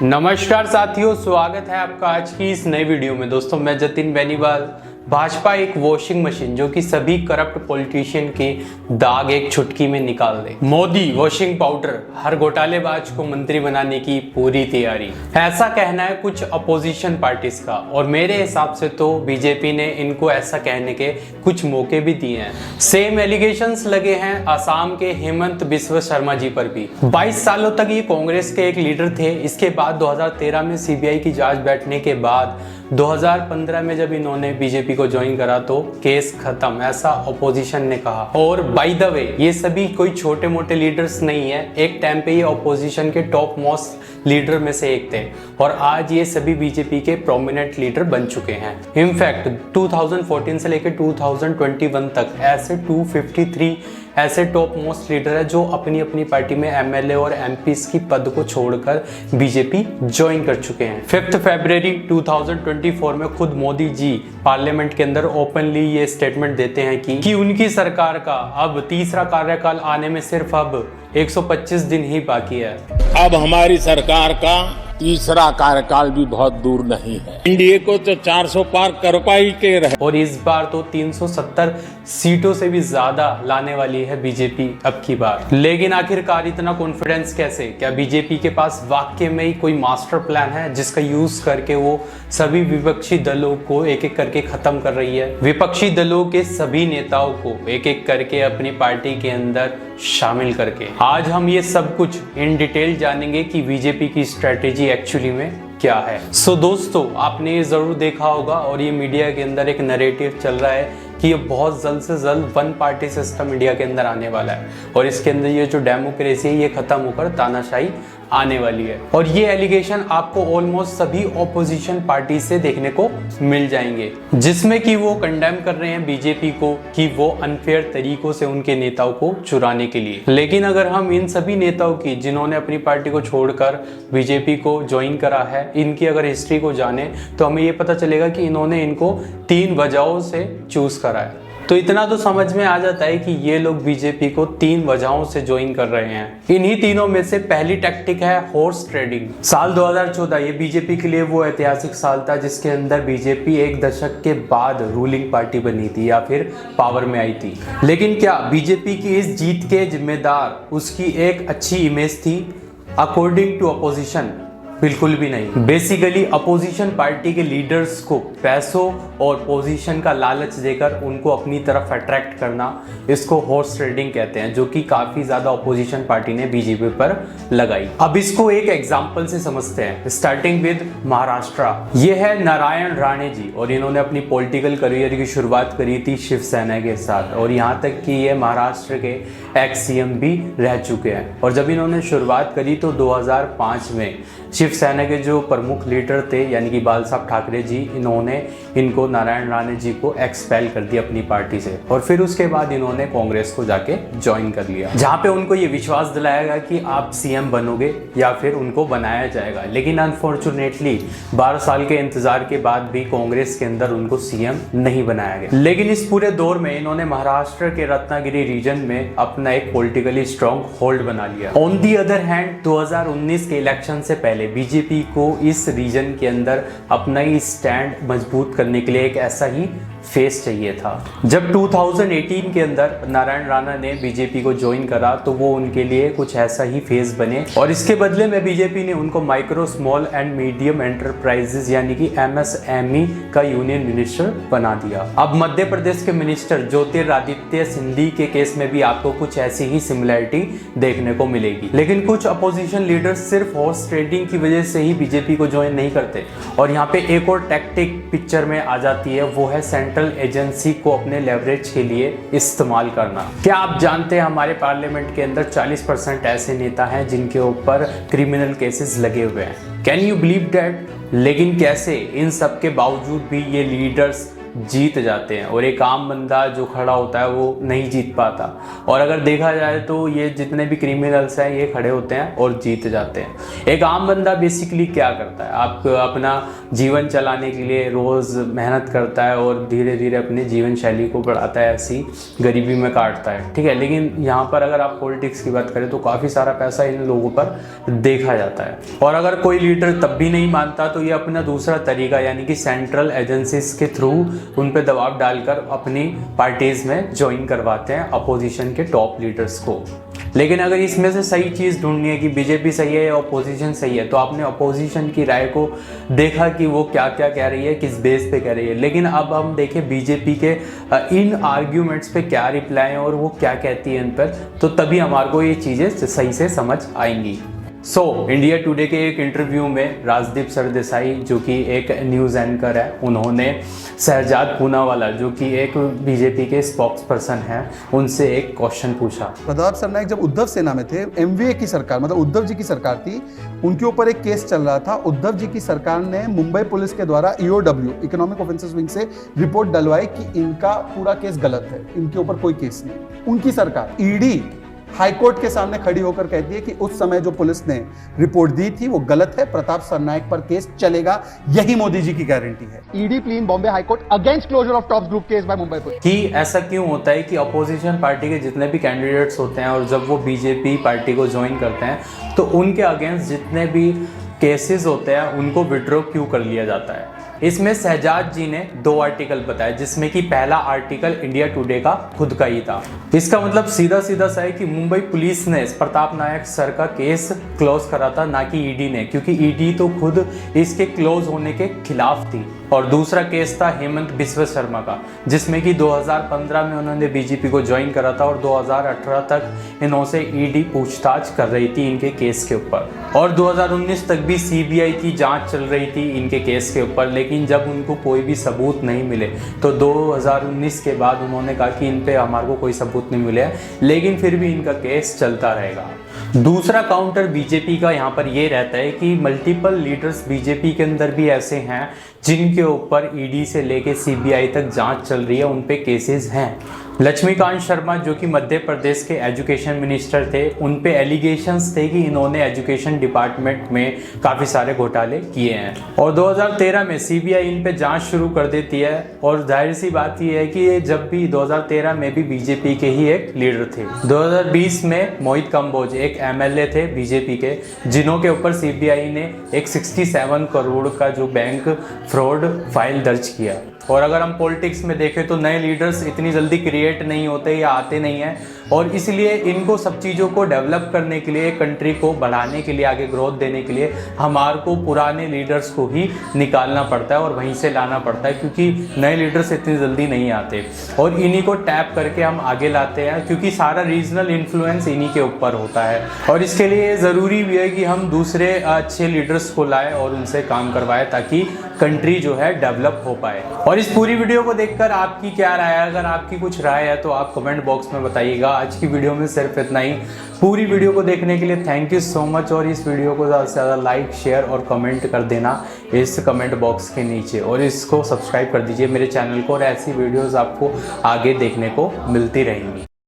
नमस्कार साथियों, स्वागत है आपका आज की इस नई वीडियो में। दोस्तों, मैं जतिन बेनीवाल। भाजपा एक वॉशिंग मशीन जो कि सभी करप्ट पॉलिटिशियन के दाग एक चुटकी में निकाल दे। मोदी वॉशिंग पाउडर, हर घोटालेबाज को मंत्री बनाने की पूरी तैयारी, ऐसा कहना है कुछ अपोजिशन पार्टीज का। और मेरे हिसाब से तो बीजेपी ने इनको ऐसा कहने के कुछ मौके भी दिए हैं। सेम एलिगेशंस लगे हैं आसाम के हेमंत बिस्वा शर्मा जी पर भी। 22 सालों तक ये कांग्रेस के एक लीडर थे। इसके बाद 2013 में सीबीआई की जांच बैठने के बाद 2015 में जब इन्होंने बीजेपी को ज्वाइन करा तो केस खत्म, ऐसा ऑपोजिशन ने कहा। और बाय द वे, ये सभी कोई छोटे मोटे लीडर्स नहीं है। एक टाइम पे ये ऑपोजिशन के टॉप मोस्ट लीडर में से एक थे और आज ये सभी बीजेपी के प्रोमिनेंट लीडर बन चुके हैं। इनफैक्ट 2014 से लेकर 2021 तक ऐसे 253 ऐसे टॉप मोस्ट लीडर है जो अपनी अपनी पार्टी में एमएलए और एमपीस की पद को छोड़कर बीजेपी ज्वाइन कर चुके हैं। 5 फरवरी 2024 में खुद मोदी जी पार्लियामेंट के अंदर ओपनली ये स्टेटमेंट देते हैं कि उनकी सरकार का अब तीसरा कार्यकाल आने में सिर्फ अब 125 दिन ही बाकी है। अब हमारी सरकार का तीसरा कार्यकाल भी बहुत दूर नहीं है। एनडीए को तो 400 पार कर पाई के रहे और इस बार तो 370 सीटों से भी ज्यादा लाने वाली है बीजेपी अब की बार। लेकिन आखिरकार इतना कॉन्फिडेंस कैसे? क्या बीजेपी के पास वाकई में ही कोई मास्टर प्लान है जिसका यूज करके वो सभी विपक्षी दलों को एक एक करके खत्म कर रही है? विपक्षी दलों के सभी नेताओं को एक एक करके अपनी पार्टी के अंदर शामिल करके आज हम ये सब कुछ इन डिटेल जानेंगे कि बीजेपी की स्ट्रेटेजी एक्चुअली में क्या है। सो दोस्तों, आपने ये जरूर देखा होगा और ये मीडिया के अंदर एक नैरेटिव चल रहा है कि ये बहुत जल्द से जल्द वन पार्टी सिस्टम इंडिया के अंदर आने वाला है और इसके अंदर ये जो डेमोक्रेसी है ये खत्म होकर तानाशाही आने वाली है। और ये एलिगेशन आपको ऑलमोस्ट सभी ऑपोजिशन पार्टी से देखने को मिल जाएंगे, जिसमें कि वो कंडेम कर रहे हैं बीजेपी को कि वो अनफेयर तरीकों से उनके नेताओं को चुराने के लिए। लेकिन अगर हम इन सभी नेताओं की जिन्होंने अपनी पार्टी को छोड़कर बीजेपी को ज्वाइन करा है, इनकी अगर हिस्ट्री को जाने तो हमें ये पता चलेगा कि इन्होंने इनको 3 वजहों से चूज करा है। तो इतना तो समझ में आ जाता है कि ये लोग बीजेपी को 3 वजहों से ज्वाइन कर रहे हैं। इन्हीं तीनों में से पहली टैक्टिक है हॉर्स ट्रेडिंग। साल 2014 ये बीजेपी के लिए वो ऐतिहासिक साल था जिसके अंदर बीजेपी एक दशक के बाद रूलिंग पार्टी बनी थी या फिर पावर में आई थी। लेकिन क्या बीजेपी की इस जीत के जिम्मेदार उसकी एक अच्छी इमेज थी? अकॉर्डिंग टू अपोजिशन बिल्कुल भी नहीं। बेसिकली अपोजिशन पार्टी के लीडर्स को पैसों और पोजीशन का लालच देकर उनको अपनी तरफ अट्रैक्ट करना, इसको हॉर्स ट्रेडिंग कहते हैं, जो कि काफी ज्यादा अपोजिशन पार्टी ने बीजेपी पर लगाई। अब इसको एक एग्जांपल से समझते हैं, स्टार्टिंग विद महाराष्ट्र। ये है नारायण राणे जी और इन्होंने अपनी पॉलिटिकल करियर की शुरुआत करी थी शिवसेना के साथ और यहाँ तक कि ये महाराष्ट्र के एक्स सीएम भी रह चुके हैं। और जब इन्होंने शुरुआत करी तो 2005 में शिवसेना के जो प्रमुख लीडर थे यानी कि बाल साहब ठाकरे जी, इन्होंने इनको नारायण राणे जी को एक्सपेल कर दिया अपनी पार्टी से और फिर उसके बाद इन्होंने कांग्रेस को जाके ज्वाइन कर लिया, जहां पे उनको ये विश्वास दिलाया गया कि आप सीएम बनोगे या फिर उनको बनाया जाएगा। लेकिन अनफॉर्चुनेटली 12 साल के इंतजार के बाद भी कांग्रेस के अंदर उनको सीएम नहीं बनाया गया। लेकिन इस पूरे दौर में इन्होंने महाराष्ट्र के रत्नागिरी रीजन में अपना एक पॉलिटिकली स्ट्रॉन्ग होल्ड बना लिया। ऑन दी अदर हैंड 2019 के इलेक्शन से पहले बीजेपी को इस रीजन के अंदर अपना ही स्टैंड मजबूत करने के लिए एक ऐसा ही फेस चाहिए था। जब 2018 के अंदर नारायण राणा ने बीजेपी को ज्वाइन करा तो वो उनके लिए कुछ ऐसा ही फेस बने और इसके बदले में बीजेपी ने उनको micro small and medium enterprises यानी कि एमएसएमई का यूनियन मिनिस्टर बना दिया। अब मध्य प्रदेश के मिनिस्टर ज्योतिरादित्य सिंधिया के केस में भी आपको कुछ ऐसी ही सिमिलरिटी देखने को मिलेगी। लेकिन कुछ अपोजिशन लीडर्स सिर्फ हॉर्स ट्रेडिंग की वजह से ही बीजेपी को ज्वाइन नहीं करते और यहाँ पे एक और टैक्टिक पिक्चर में आ जाती है, वो है सेंट्रल एजेंसी को अपने लेवरेज के लिए इस्तेमाल करना। क्या आप जानते हैं हमारे पार्लियामेंट के अंदर 40% ऐसे नेता हैं जिनके ऊपर क्रिमिनल केसेस लगे हुए हैं? Can you believe that? लेकिन कैसे इन सब के बावजूद भी ये लीडर्स जीत जाते हैं और एक आम बंदा जो खड़ा होता है वो नहीं जीत पाता। और अगर देखा जाए तो ये जितने भी क्रिमिनल्स हैं ये खड़े होते हैं और जीत जाते हैं। एक आम बंदा बेसिकली क्या करता है, आप अपना जीवन चलाने के लिए रोज़ मेहनत करता है और धीरे धीरे अपने जीवन शैली को बढ़ाता है, ऐसी गरीबी में काटता है, ठीक है। लेकिन यहाँ पर अगर आप पॉलिटिक्स की बात करें तो काफ़ी सारा पैसा इन लोगों पर देखा जाता है। और अगर कोई लीडर तब भी नहीं मानता तो ये अपना दूसरा तरीका यानी कि सेंट्रल एजेंसीज के थ्रू उन पे दबाव डालकर अपनी पार्टीज में ज्वाइन करवाते हैं अपोजिशन के टॉप लीडर्स को। लेकिन अगर इसमें से सही चीज़ ढूंढनी है कि बीजेपी सही है या अपोजिशन सही है, तो आपने अपोजिशन की राय को देखा कि वो क्या क्या कह रही है, किस बेस पे कह रही है। लेकिन अब हम देखें बीजेपी के इन आर्ग्यूमेंट्स पे क्या रिप्लाई है और वो क्या कहती है इन पर, तो तभी हमारे को ये चीज़ें सही से समझ आएंगी। इंडिया टुडे के एक इंटरव्यू में राजदीप सरदेसाई जो कि एक न्यूज़ एंकर है, उन्होंने शहजाद पूनावाला जो कि एक बीजेपी के स्पोक्स पर्सन हैं उनसे एक क्वेश्चन पूछा। प्रताप सरनाइक जब उद्धव सेना में थे, एमवीए की सरकार मतलब उद्धव जी की सरकार थी, उनके ऊपर एक केस चल रहा था। उद्धव जी की सरकार ने मुंबई पुलिस के द्वारा ईओडब्ल्यू इकोनॉमिक ऑफेंसेस विंग से रिपोर्ट डलवाई कि इनका पूरा केस गलत है, इनके ऊपर कोई केस नहीं। उनकी सरकार ईडी हाईकोर्ट के सामने खड़ी होकर कहती है कि उस समय जो पुलिस ने रिपोर्ट दी थी वो गलत है, प्रताप सरनाइक पर केस चलेगा, यही मोदी जी की गारंटी है। ED plea in Bombay high court against closure of Tops group case by Mumbai police. कि ऐसा क्यों होता है कि अपोजिशन पार्टी के जितने भी कैंडिडेट्स होते हैं और जब वो बीजेपी पार्टी को ज्वाइन करते हैं तो उनके अगेंस्ट जितने भी केसेस होते हैं उनको विड्रॉ क्यों कर लिया जाता है। इसमें शहजाद जी ने 2 आर्टिकल बताए, जिसमें कि पहला आर्टिकल इंडिया टुडे का खुद का ही था। इसका मतलब सीधा सीधा सा है कि मुंबई पुलिस ने प्रताप नायक सर का केस क्लोज करा था, ना कि ईडी ने, क्योंकि ईडी तो खुद इसके क्लोज होने के खिलाफ थी। और दूसरा केस था हेमंत बिस्वा शर्मा का, जिसमें कि 2015 में उन्होंने बीजेपी को ज्वाइन करा था और 2018 तक इनसे ईडी पूछताछ कर रही थी इनके केस के ऊपर। और 2019 तक भी सीबीआई की जांच चल रही थी इनके केस के ऊपर। लेकिन जब उनको कोई भी सबूत नहीं मिले तो 2019 के बाद उन्होंने कहा कि इन पे हमारे को कोई सबूत नहीं मिले, लेकिन फिर भी इनका केस चलता रहेगा। दूसरा काउंटर बीजेपी का यहाँ पर ये रहता है कि मल्टीपल लीडर्स बीजेपी के अंदर भी ऐसे हैं जिनके ऊपर ईडी से लेके सीबीआई तक जांच चल रही है, उन पे केसेस हैं। लक्ष्मीकांत शर्मा जो कि मध्य प्रदेश के एजुकेशन मिनिस्टर थे, उन पे एलिगेशंस थे कि इन्होंने एजुकेशन डिपार्टमेंट में काफ़ी सारे घोटाले किए हैं। और 2013 में सीबीआई इन पे जांच शुरू कर देती है। और जाहिर सी बात यह है कि जब भी 2013 में भी बीजेपी के ही एक लीडर थे। 2020 में मोहित कंबोज एक एमएलए थे बीजेपी के, जिन्हों के ऊपर सीबीआई ने एक 67 करोड़ का जो बैंक फ्रॉड फाइल दर्ज किया। और अगर हम पॉलिटिक्स में देखें तो नए लीडर्स इतनी जल्दी क्रिएट नहीं होते या आते नहीं हैं, और इसलिए इनको सब चीज़ों को डेवलप करने के लिए, कंट्री को बढ़ाने के लिए, आगे ग्रोथ देने के लिए हमारे को पुराने लीडर्स को ही निकालना पड़ता है और वहीं से लाना पड़ता है, क्योंकि नए लीडर्स इतनी जल्दी नहीं आते। और इन्हीं को टैप करके हम आगे लाते हैं, क्योंकि सारा रीजनल इन्फ्लुएंस इन्हीं के ऊपर होता है। और इसके लिए ज़रूरी भी है कि हम दूसरे अच्छे लीडर्स को लाएं और उनसे काम करवाएं, ताकि कंट्री जो है डेवलप हो पाए। और इस पूरी वीडियो को देखकर आपकी क्या राय है? अगर आपकी कुछ राय है तो आप कमेंट बॉक्स में बताइएगा। आज की वीडियो में सिर्फ इतना ही। पूरी वीडियो को देखने के लिए थैंक यू सो मच। और इस वीडियो को ज़्यादा से ज़्यादा लाइक, शेयर और कमेंट कर देना इस कमेंट बॉक्स के नीचे, और इसको सब्सक्राइब कर दीजिए मेरे चैनल को, और ऐसी वीडियोस आपको आगे देखने को मिलती रहेंगी।